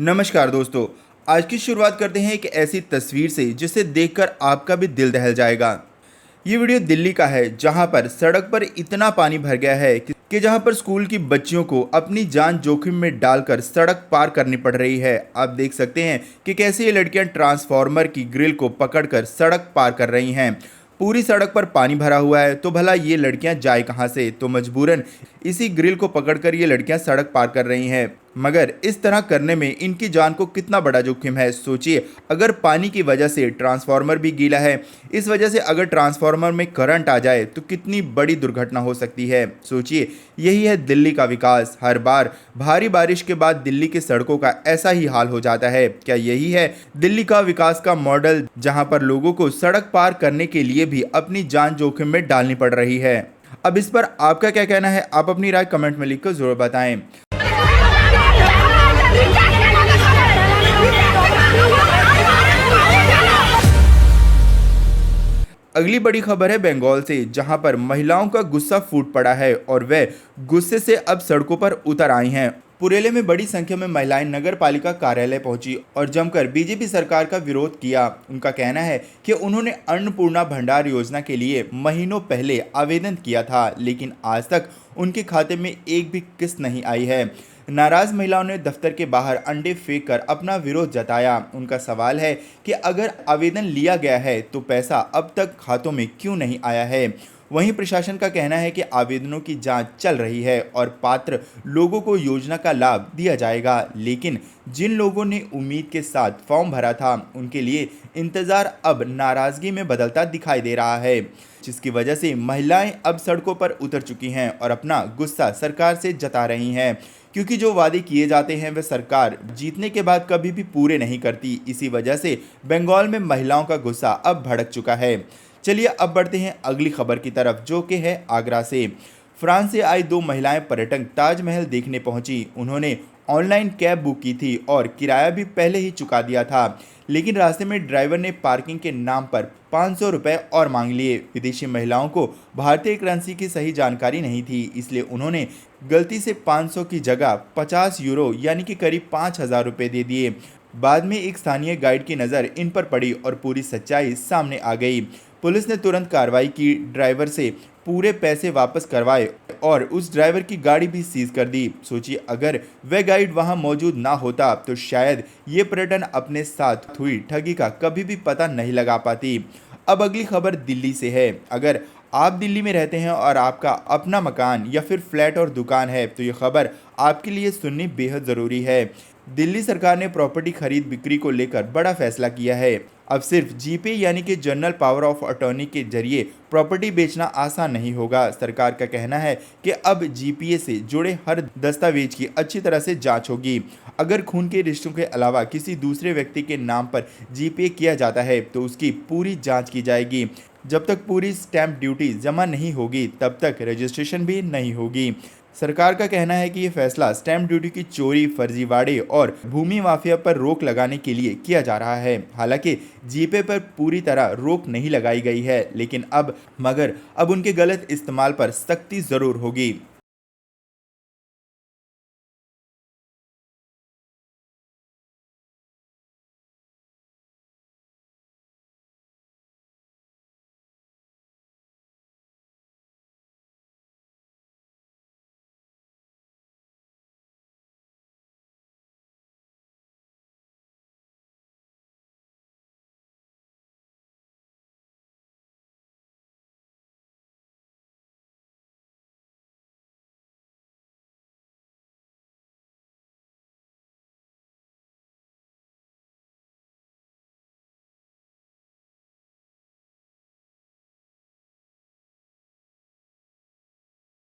नमस्कार दोस्तों। आज की शुरुआत करते हैं एक ऐसी तस्वीर से जिसे देखकर आपका भी दिल दहल जाएगा। ये वीडियो दिल्ली का है जहां पर सड़क पर इतना पानी भर गया है कि जहां पर स्कूल की बच्चियों को अपनी जान जोखिम में डालकर सड़क पार करनी पड़ रही है। आप देख सकते हैं कि कैसे ये लड़कियां ट्रांसफार्मर की ग्रिल को पकड़कर सड़क पार कर रही हैं। पूरी सड़क पर पानी भरा हुआ है तो भला ये लड़कियां जाए कहां से, तो मजबूरन इसी ग्रिल को पकड़कर ये लड़कियां सड़क पार कर रही हैं। मगर इस तरह करने में इनकी जान को कितना बड़ा जोखिम है। सोचिए, अगर पानी की वजह से ट्रांसफार्मर भी गीला है, इस वजह से अगर ट्रांसफार्मर में करंट आ जाए तो कितनी बड़ी दुर्घटना हो सकती है। सोचिए, यही है दिल्ली का विकास। हर बार भारी बारिश के बाद दिल्ली की सड़कों का ऐसा ही हाल हो जाता है। क्या यही है दिल्ली का विकास का मॉडल, जहां पर लोगों को सड़क पार करने के लिए भी अपनी जान जोखिम में डालनी पड़ रही है? अब इस पर आपका क्या कहना है? आप अपनी राय कमेंट में लिखकर जरूर बताएं। अगली बड़ी खबर है बंगाल से, जहां पर महिलाओं का गुस्सा फूट पड़ा है और वे गुस्से से अब सड़कों पर उतर आई हैं। पुरेले में बड़ी संख्या में महिलाएं नगर पालिका कार्यालय पहुंची और जमकर बीजेपी सरकार का विरोध किया। उनका कहना है कि उन्होंने अन्नपूर्णा भंडार योजना के लिए महीनों पहले आवेदन किया था, लेकिन आज तक उनके खाते में एक भी किस्त नहीं आई है। नाराज महिलाओं ने दफ्तर के बाहर अंडे फेंक कर अपना विरोध जताया। उनका सवाल है कि अगर आवेदन लिया गया है तो पैसा अब तक खातों में क्यों नहीं आया है। वहीं प्रशासन का कहना है कि आवेदनों की जांच चल रही है और पात्र लोगों को योजना का लाभ दिया जाएगा, लेकिन जिन लोगों ने उम्मीद के साथ फॉर्म भरा था उनके लिए इंतजार अब नाराजगी में बदलता दिखाई दे रहा है, जिसकी वजह से महिलाएं अब सड़कों पर उतर चुकी हैं और अपना गुस्सा सरकार से जता रही हैं, क्योंकि जो वादे किए जाते हैं वे सरकार जीतने के बाद कभी भी पूरे नहीं करती। इसी वजह से बंगाल में महिलाओं का गुस्सा अब भड़क चुका है। चलिए अब बढ़ते हैं अगली खबर की तरफ, जो कि है आगरा से। फ्रांस से आई 2 महिलाएं पर्यटक ताजमहल देखने पहुंची। उन्होंने ऑनलाइन कैब बुक की थी और किराया भी पहले ही चुका दिया था, लेकिन रास्ते में ड्राइवर ने पार्किंग के नाम पर 500 रुपये और मांग लिए। विदेशी महिलाओं को भारतीय करेंसी की सही जानकारी नहीं थी, इसलिए उन्होंने गलती से 500 की जगह 50 यूरो यानी कि करीब 5,000 रुपये दे दिए। बाद में एक स्थानीय गाइड की नज़र इन पर पड़ी और पूरी सच्चाई सामने आ गई। पुलिस ने तुरंत कार्रवाई की, ड्राइवर से पूरे पैसे वापस करवाए और उस ड्राइवर की गाड़ी भी सीज कर दी। सोचिए, अगर वह गाइड वहां मौजूद ना होता तो शायद ये पर्यटन अपने साथ हुई ठगी का कभी भी पता नहीं लगा पाती। अब अगली खबर दिल्ली से है। अगर आप दिल्ली में रहते हैं और आपका अपना मकान या फिर फ्लैट और दुकान है तो ये खबर आपके लिए सुननी बेहद ज़रूरी है। दिल्ली सरकार ने प्रॉपर्टी खरीद बिक्री को लेकर बड़ा फैसला किया है। अब सिर्फ जीपे यानी कि जनरल पावर ऑफ अटॉर्नी के जरिए प्रॉपर्टी बेचना आसान नहीं होगा। सरकार का कहना है कि अब जीपीए से जुड़े हर दस्तावेज की अच्छी तरह से जांच होगी। अगर खून के रिश्तों के अलावा किसी दूसरे व्यक्ति के नाम पर जीपे किया जाता है तो उसकी पूरी जांच की जाएगी। जब तक पूरी स्टैंप ड्यूटी जमा नहीं होगी तब तक रजिस्ट्रेशन भी नहीं होगी। सरकार का कहना है कि ये फैसला स्टैंप ड्यूटी की चोरी, फर्जीवाड़े और भूमि माफिया पर रोक लगाने के लिए किया जा रहा है। हालांकि जीपे पर पूरी तरह रोक नहीं लगाई गई है, लेकिन अब उनके गलत इस्तेमाल पर सख्ती जरूर होगी।